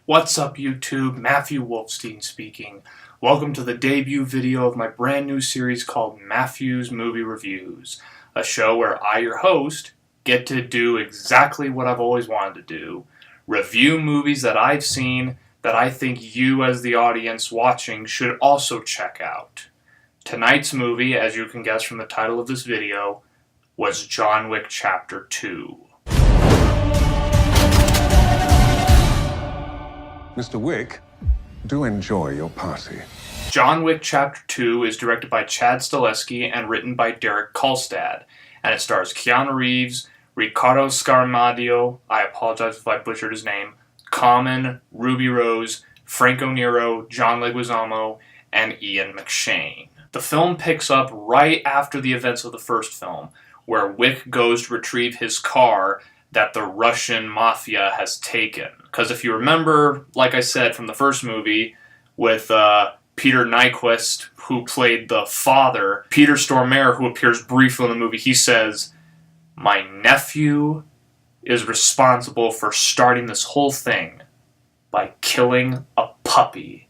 What's up YouTube, Matthew Wolfstein speaking. Welcome to the debut video of my brand new series called Matthew's Movie Reviews, a show where I, your host, get to do exactly what I've always wanted to do. Review movies that I've seen that I think you as the audience watching should also check out. Tonight's movie, as you can guess from the title of this video, was John Wick Chapter 2. Mr. Wick, do enjoy your party. John Wick Chapter 2 is directed by Chad Stahelski and written by Derek Kolstad, and it stars Keanu Reeves, Riccardo Scarmadio, I apologize if I butchered his name, Common, Ruby Rose, Franco Nero, John Leguizamo, and Ian McShane. The film picks up right after the events of the first film, where Wick goes to retrieve his car that the Russian mafia has taken. Because if you remember, like I said from the first movie, with Peter Nyquist, who played the father, Peter Stormare, who appears briefly in the movie, he says, "My nephew is responsible for starting this whole thing by killing a puppy.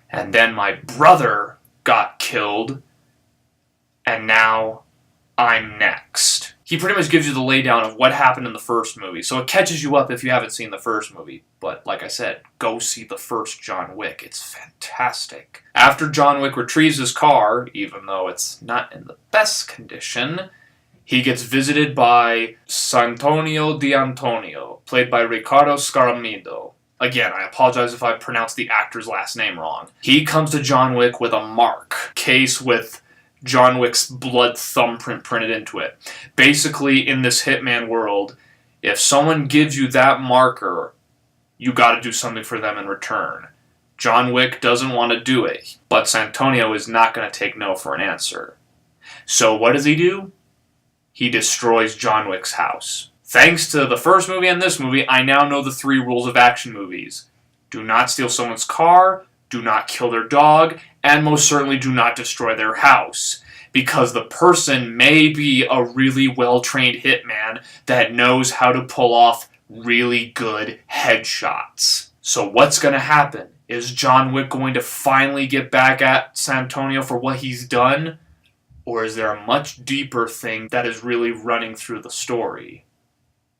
And then my brother got killed, and now I'm next." He pretty much gives you the laydown of what happened in the first movie, so it catches you up if you haven't seen the first movie. But like I said, go see the first John Wick. It's fantastic. After John Wick retrieves his car, even though it's not in the best condition, he gets visited by Santonio D'Antonio, played by Riccardo Scarmido. Again, I apologize if I pronounced the actor's last name wrong. He comes to John Wick with a mark case with John Wick's blood thumbprint printed into it. Basically, in this Hitman world, if someone gives you that marker, you gotta do something for them in return. John Wick doesn't want to do it, but Santonio is not going to take no for an answer. So what does he do? He destroys John Wick's house. Thanks to the first movie and this movie, I now know the 3 rules of action movies. Do not steal someone's car, do not kill their dog, and most certainly do not destroy their house. Because the person may be a really well-trained hitman that knows how to pull off really good headshots. So what's going to happen? Is John Wick going to finally get back at Santonio for what he's done? Or is there a much deeper thing that is really running through the story?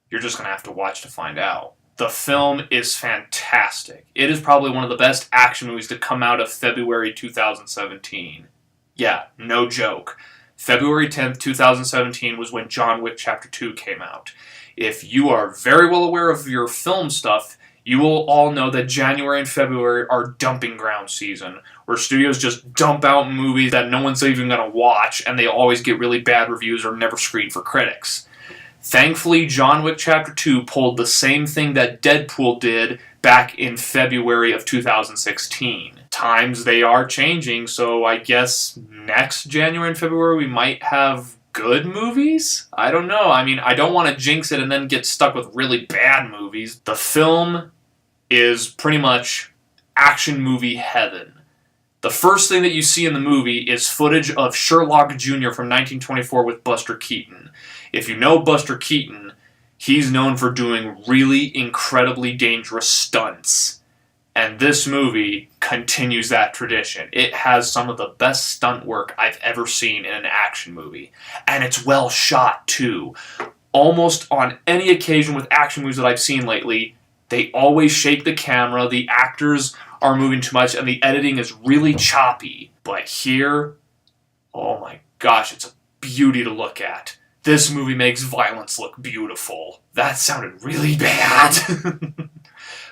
You're just going to have to watch to find out. The film is fantastic. It is probably one of the best action movies to come out of February 2017. Yeah, no joke. February 10th, 2017 was when John Wick Chapter 2 came out. If you are very well aware of your film stuff, you will all know that January and February are dumping ground season, where studios just dump out movies that no one's even going to watch, and they always get really bad reviews or never screened for critics. Thankfully, John Wick Chapter 2 pulled the same thing that Deadpool did back in February of 2016. Times they are changing, so I guess next January and February we might have good movies? I don't know. I mean, I don't want to jinx it and then get stuck with really bad movies. The film is pretty much action movie heaven. The first thing that you see in the movie is footage of Sherlock Jr. from 1924 with Buster Keaton. If you know Buster Keaton, he's known for doing really incredibly dangerous stunts. And this movie continues that tradition. It has some of the best stunt work I've ever seen in an action movie. And it's well shot, too. Almost on any occasion with action movies that I've seen lately, they always shake the camera, the actors are moving too much, and the editing is really choppy. But here, oh my gosh, it's a beauty to look at. This movie makes violence look beautiful. That sounded really bad.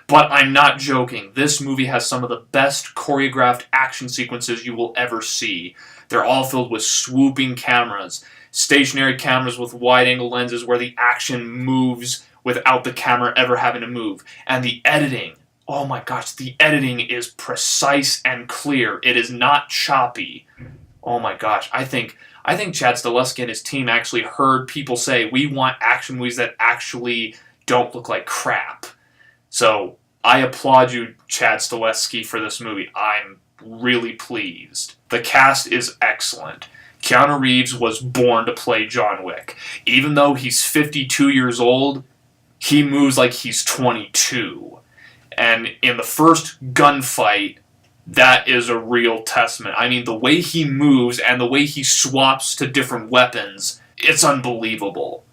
But I'm not joking. This movie has some of the best choreographed action sequences you will ever see. They're all filled with swooping cameras, stationary cameras with wide-angle lenses where the action moves without the camera ever having to move. And the editing, oh my gosh, the editing is precise and clear. It is not choppy. Oh my gosh, I think Chad Stahelski and his team actually heard people say, we want action movies that actually don't look like crap. So, I applaud you, Chad Stahelski, for this movie. I'm really pleased. The cast is excellent. Keanu Reeves was born to play John Wick. Even though he's 52 years old, he moves like he's 22. And in the first gunfight, that is a real testament. I mean, the way he moves and the way he swaps to different weapons, it's unbelievable.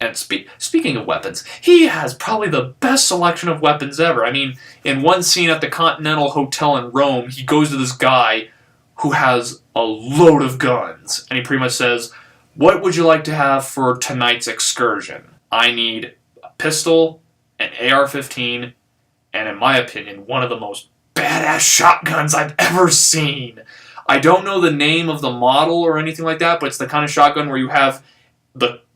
And speaking of weapons, he has probably the best selection of weapons ever. I mean, in one scene at the Continental Hotel in Rome, he goes to this guy who has a load of guns. And he pretty much says, "What would you like to have for tonight's excursion?" "I need a pistol, an AR-15, and in my opinion, one of the most badass shotguns I've ever seen." I don't know the name of the model or anything like that, but it's the kind of shotgun where you have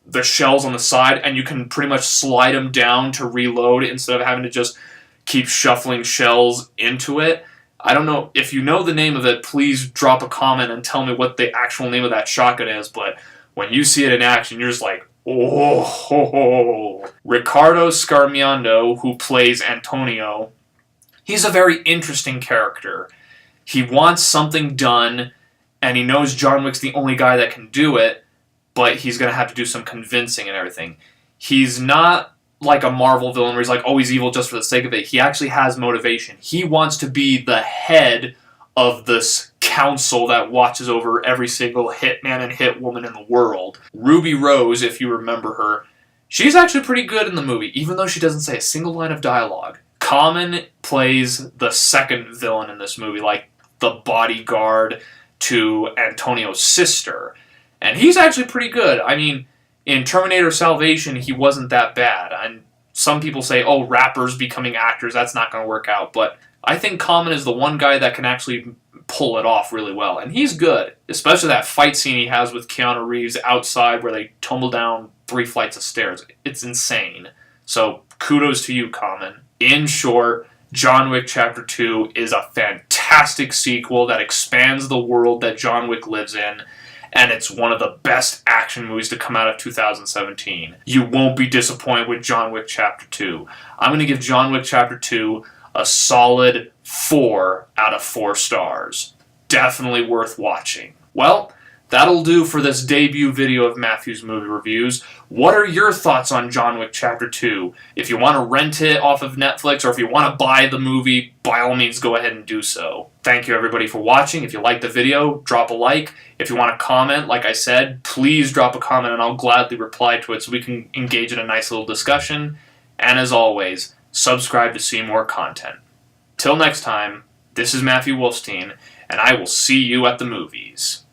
the shells on the side and you can pretty much slide them down to reload instead of having to just keep shuffling shells into it. I don't know. If you know the name of it, please drop a comment and tell me what the actual name of that shotgun is, but when you see it in action, you're just like, oh, ho, ho. Riccardo Scarmiando, who plays Antonio, he's a very interesting character. He wants something done, and he knows John Wick's the only guy that can do it, but he's going to have to do some convincing and everything. He's not like a Marvel villain where he's like, oh, he's evil just for the sake of it. He actually has motivation. He wants to be the head of this council that watches over every single hitman and hitwoman in the world. Ruby Rose, if you remember her, she's actually pretty good in the movie, even though she doesn't say a single line of dialogue. Common plays the second villain in this movie, like the bodyguard to Antonio's sister. And he's actually pretty good. I mean, in Terminator Salvation, he wasn't that bad. And some people say, oh, rappers becoming actors, that's not going to work out. But I think Common is the one guy that can actually pull it off really well. And he's good, especially that fight scene he has with Keanu Reeves outside where they tumble down 3 flights of stairs. It's insane. So kudos to you, Common. In short, John Wick Chapter 2 is a fantastic sequel that expands the world that John Wick lives in. And it's one of the best action movies to come out of 2017. You won't be disappointed with John Wick Chapter 2. I'm going to give John Wick Chapter 2 a solid 4 out of 4 stars. Definitely worth watching. Well, that'll do for this debut video of Matthew's Movie Reviews. What are your thoughts on John Wick Chapter 2? If you want to rent it off of Netflix or if you want to buy the movie, by all means go ahead and do so. Thank you everybody for watching. If you liked the video, drop a like. If you want to comment, like I said, please drop a comment and I'll gladly reply to it so we can engage in a nice little discussion. And as always, subscribe to see more content. Till next time, this is Matthew Wolfstein, and I will see you at the movies.